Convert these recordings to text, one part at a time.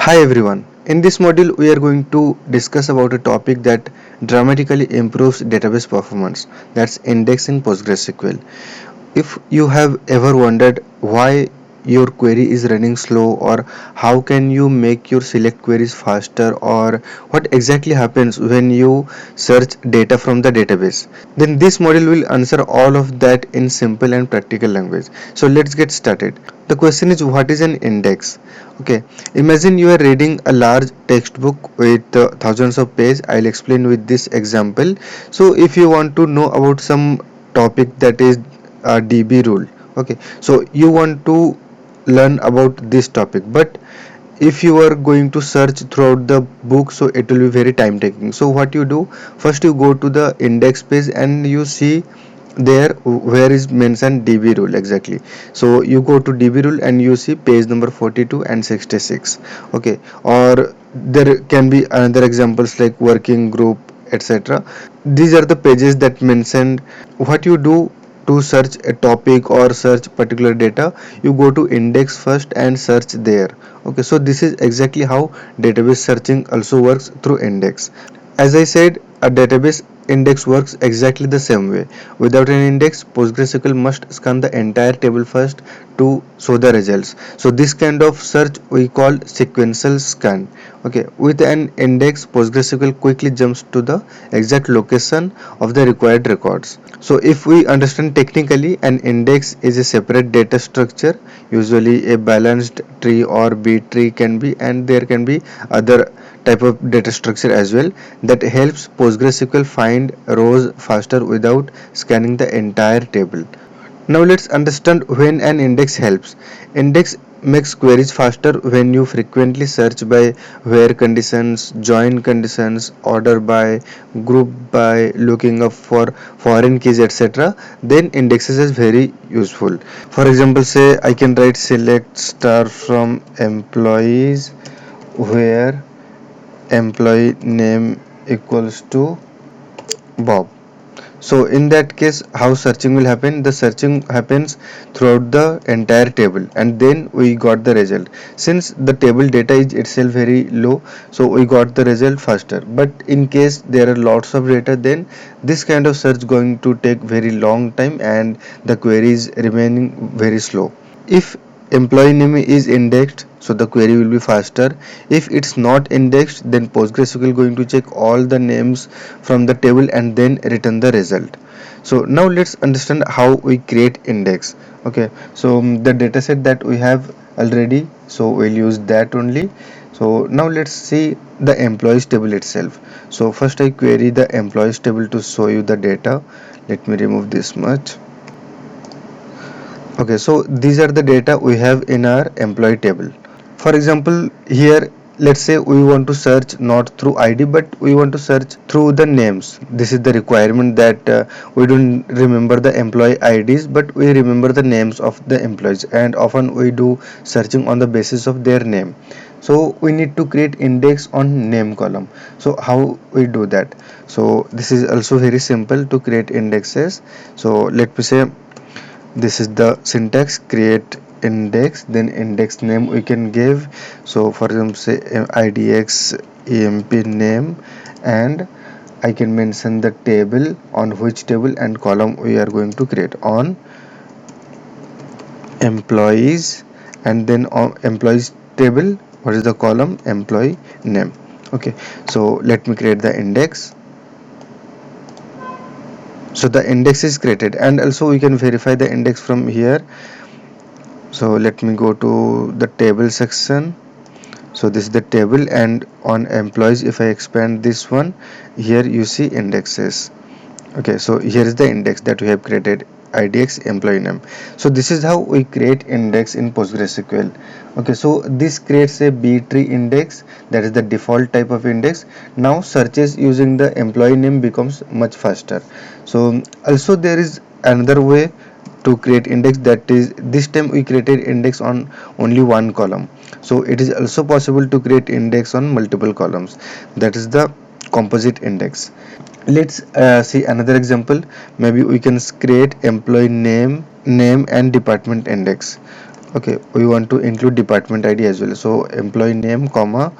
Hi everyone. In this module we are going to discuss about a topic that dramatically improves database performance, that's indexing PostgreSQL. If you have ever wondered why your query is running slow, or how can you make your select queries faster, or what exactly happens when you search data from the database, then this module will answer all of that in simple and practical language. So let's get started. The question is, what is an index? Okay, imagine you are reading a large textbook with thousands of pages. I'll explain with this example. So if you want to know about some topic, that is DB rule. Okay, so you want to learn about this topic, but if you are going to search throughout the book, so it will be very time taking. So what you do, first you go to the index page and you see there where is mentioned DB rule exactly. So you go to DB rule and you see page number 42 and 66. Okay, or there can be another examples like working group, etc. These are the pages that mentioned. What you do to search a topic or search particular data, you go to index first and search there. Okay, so this is exactly how database searching also works through index. As I said, a database index works exactly the same way. Without an index, PostgreSQL must scan the entire table first to show the results. So this kind of search we call sequential scan. Okay, with an index, PostgreSQL quickly jumps to the exact location of the required records. So if we understand technically, an index is a separate data structure, usually a balanced tree or B tree can be, and there can be other type of data structure as well, that helps PostgreSQL find rows faster without scanning the entire table. Now let's understand when an index helps. Index makes queries faster when you frequently search by where conditions, join conditions, order by, group by, looking up for foreign keys, etc. Then indexes is very useful. For example, say I can write select star from employees where employee name equals to Bob. So in that case, how searching will happen? The searching happens throughout the entire table and then we got the result. Since the table data is itself very low, so we got the result faster. But in case there are lots of data, then this kind of search going to take very long time and the query is remaining very slow. If employee name is indexed, so the query will be faster. If it's not indexed, then PostgreSQL going to check all the names from the table and then return the result. So now let's understand how we create index. Okay, so the dataset that we have already, so we'll use that only. So now let's see the employees table itself. So first I query the employees table to show you the data. Let me remove this much. Okay, so these are the data we have in our employee table. For example, here let's say we want to search not through ID but we want to search through the names. This is the requirement that we don't remember the employee IDs but we remember the names of the employees, and often we do searching on the basis of their name. So we need to create index on name column. So how we do that? So this is also very simple to create indexes. So let me say this is the syntax: create index, then index name we can give. So for example, say idx emp name, and I can mention the table, on which table and column we are going to create, on employees, and then on employees table, what is the column? Employee name. Okay, so let me create the index. So the index is created, and also we can verify the index from here. So let me go to the table section. So this is the table, and on employees, if I expand this one, here you see indexes. Okay, so here is the index that we have created, idx employee name. So this is how we create index in PostgreSQL. Okay, so this creates a B tree index, that is the default type of index. Now searches using the employee name becomes much faster. So also there is another way to create index, that is this time we created index on only one column. So it is also possible to create index on multiple columns, that is the composite index. Let's see another example. Maybe we can create employee name and department index. Okay, we want to include department id as well, so employee name comma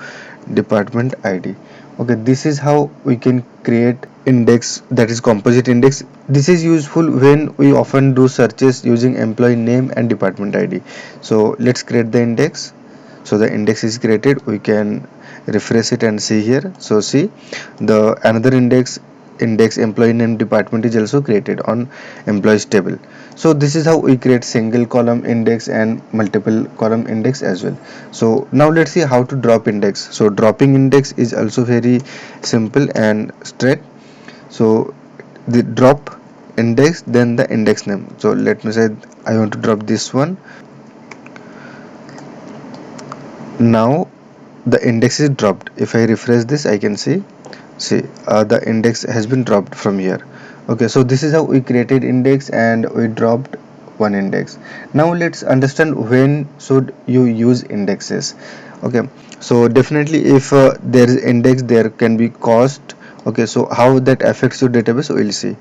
department id. Okay, this is how we can create index, that is composite index. This is useful when we often do searches using employee name and department id. So let's create the index. So the index is created, we can refresh it and see here. So see, the another index employee name department is also created on employees table. So this is how we create single column index and multiple column index as well. So now let's see how to drop index. So dropping index is also very simple and straight. So the drop index, then the index name. So let me say I want to drop this one. Now the index is dropped. If I refresh this, I can see the index has been dropped from here. Okay, so this is how we created index and we dropped one index. Now let's understand when should you use indexes. Okay, so definitely if there is index, there can be cost. Okay, so how that affects your database, we'll see.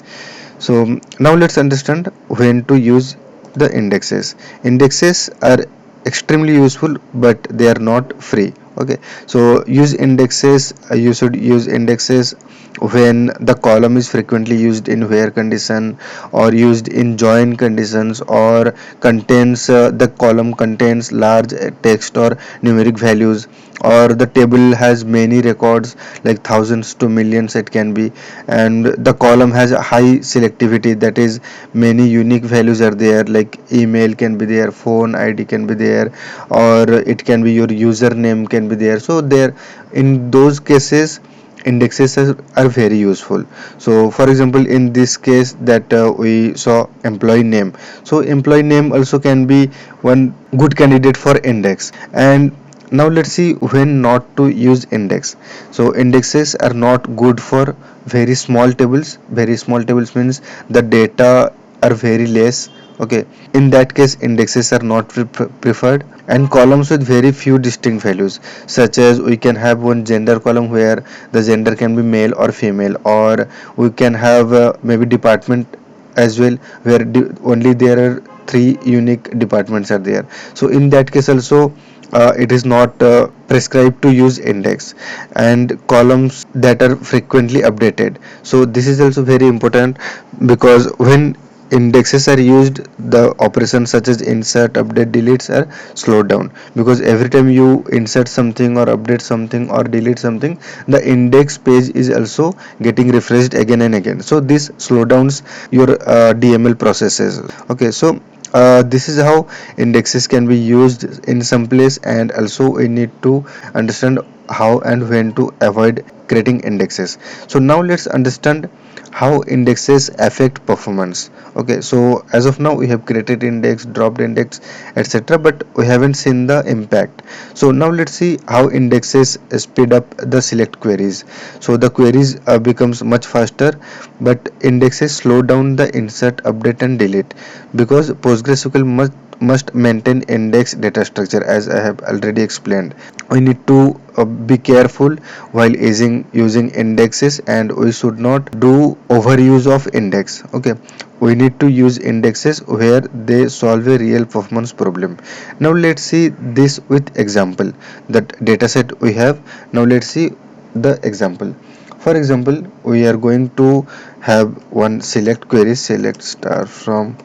So now let's understand when to use the indexes. Indexes are extremely useful, but they are not free. Okay, so use indexes. You should use indexes when the column is frequently used in where condition, or used in join conditions, or contains the column contains large text or numeric values, or the table has many records like thousands to millions it can be, and the column has a high selectivity, that is many unique values are there, like email can be there, phone id can be there, or it can be your username can be there. So there, in those cases, indexes are very useful. So for example, in this case that we saw employee name, so employee name also can be one good candidate for index. And now let's see when not to use index. So indexes are not good for very small tables. Very small tables means the data are very less. Okay, in that case indexes are not preferred. And columns with very few distinct values, such as we can have one gender column where the gender can be male or female, or we can have maybe department as well, where only there are three unique departments are there. So in that case also it is not prescribed to use index. And columns that are frequently updated, so this is also very important, because when indexes are used, the operations such as insert, update, deletes are slowed down, because every time you insert something or update something or delete something, the index page is also getting refreshed again and again. So this slow downs your DML processes. Okay, so this is how indexes can be used in some place, and also we need to understand how and when to avoid creating indexes. So now let's understand how indexes affect performance. Okay, so as of now we have created index, dropped index, etc., but we haven't seen the impact. So now let's see how indexes speed up the select queries. So the queries becomes much faster, but indexes slow down the insert, update and delete, because PostgreSQL must maintain index data structure, as I have already explained. We need to be careful while using indexes, and we should not do overuse of index. Okay, we need to use indexes where they solve a real performance problem. Now let's see this with example, that data set we have. Now let's see the example. For example, we are going to have one select query, select star from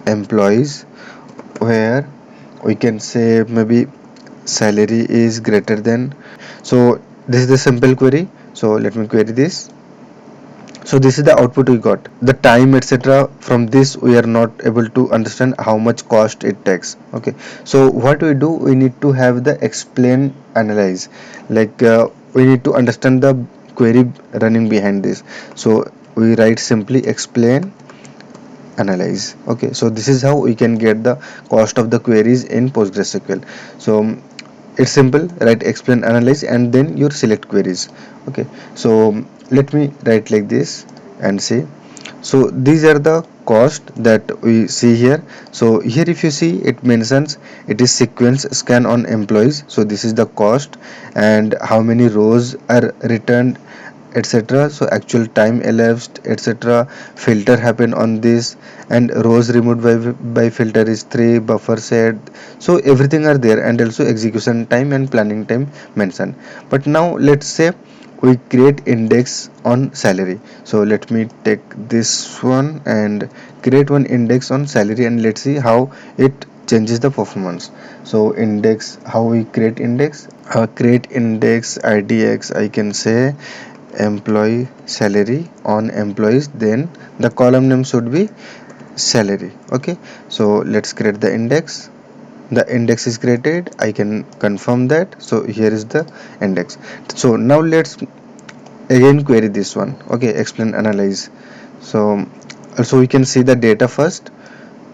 employees, where we can say maybe salary is greater than. So this is the simple query. So let me query this. So this is the output we got, the time etc. From this we are not able to understand how much cost it takes. Okay, so what we do, we need to have the explain analyze, like we need to understand the query running behind this. So we write simply explain analyze. Okay, so this is how we can get the cost of the queries in PostgreSQL. So it's simple, right? Explain, analyze, and then your select queries. Okay, so let me write like this and see. So these are the cost that we see here. So here if you see, it mentions it is sequence scan on employees. So this is the cost, and how many rows are returned, etc. So actual time elapsed, etc. Filter happened on this, and rows removed by filter is 3, buffer set. So everything are there, and also execution time and planning time mentioned. But now let's say we create index on salary. So let me take this one and create one index on salary, and let's see how it changes the performance. So index, how we create index idx, I can say employee salary on employees, then the column name should be salary. Okay, so let's create the index. The index is created, I can confirm that. So here is the index. So now let's again query this one. Okay, explain, analyze. So also we can see the data first.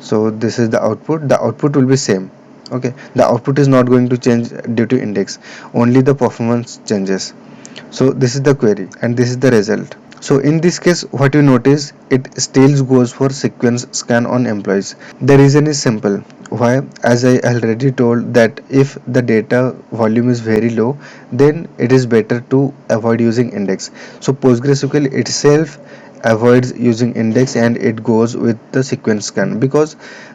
So this is the output. The output will be same. Okay, the output is not going to change due to index, only the performance changes. So this is the query and this is the result. So in this case, what you notice, it still goes for sequence scan on employees. The reason is simple. Why? As I already told that if the data volume is very low, then it is better to avoid using index. So PostgreSQL itself avoids using index and it goes with the sequence scan, because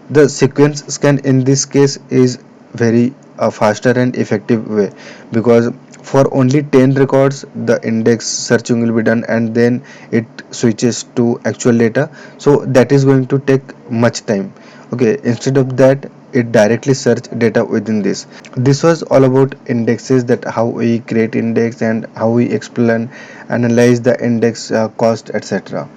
the sequence scan in this case is very faster and effective way, because for only 10 records the index searching will be done and then it switches to actual data. So that is going to take much time. Okay, instead of that it directly search data within this was all about indexes, that how we create index and how we explain analyze the index cost, etc.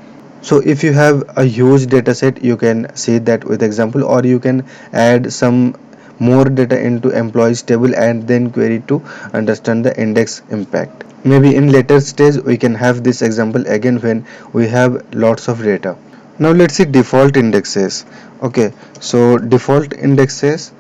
So if you have a huge data set, you can see that with example, or you can add some more data into employees table and then query to understand the index impact. Maybe in later stage we can have this example again when we have lots of data. Now let's see default indexes. Okay, so default indexes,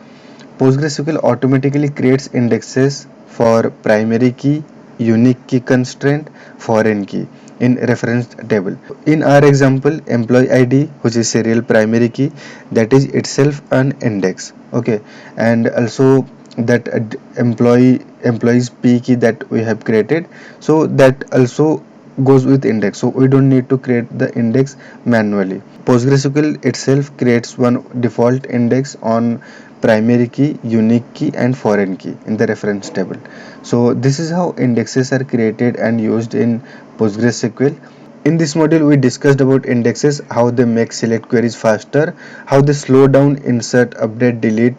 PostgreSQL automatically creates indexes for primary key, unique key constraint, foreign key in reference table. In our example, employee ID, which is serial primary key, that is itself an index. Okay, and also that employees p key that we have created, so that also goes with index. So we don't need to create the index manually. PostgreSQL itself creates one default index on primary key, unique key and foreign key in the reference table. So this is how indexes are created and used in PostgreSQL. In this module we discussed about indexes, how they make select queries faster, how they slow down insert, update, delete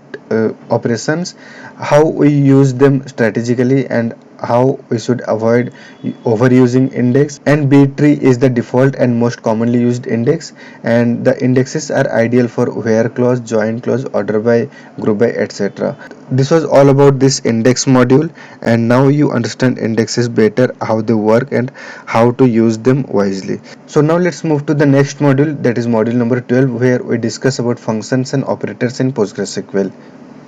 operations, how we use them strategically, and how we should avoid overusing index. And b tree is the default and most commonly used index, and the indexes are ideal for where clause, join clause, order by, group by, etc. This was all about this index module, and now you understand indexes better, how they work and how to use them wisely. So now let's move to the next module, that is module number 12, where we discuss about functions and operators in PostgreSQL.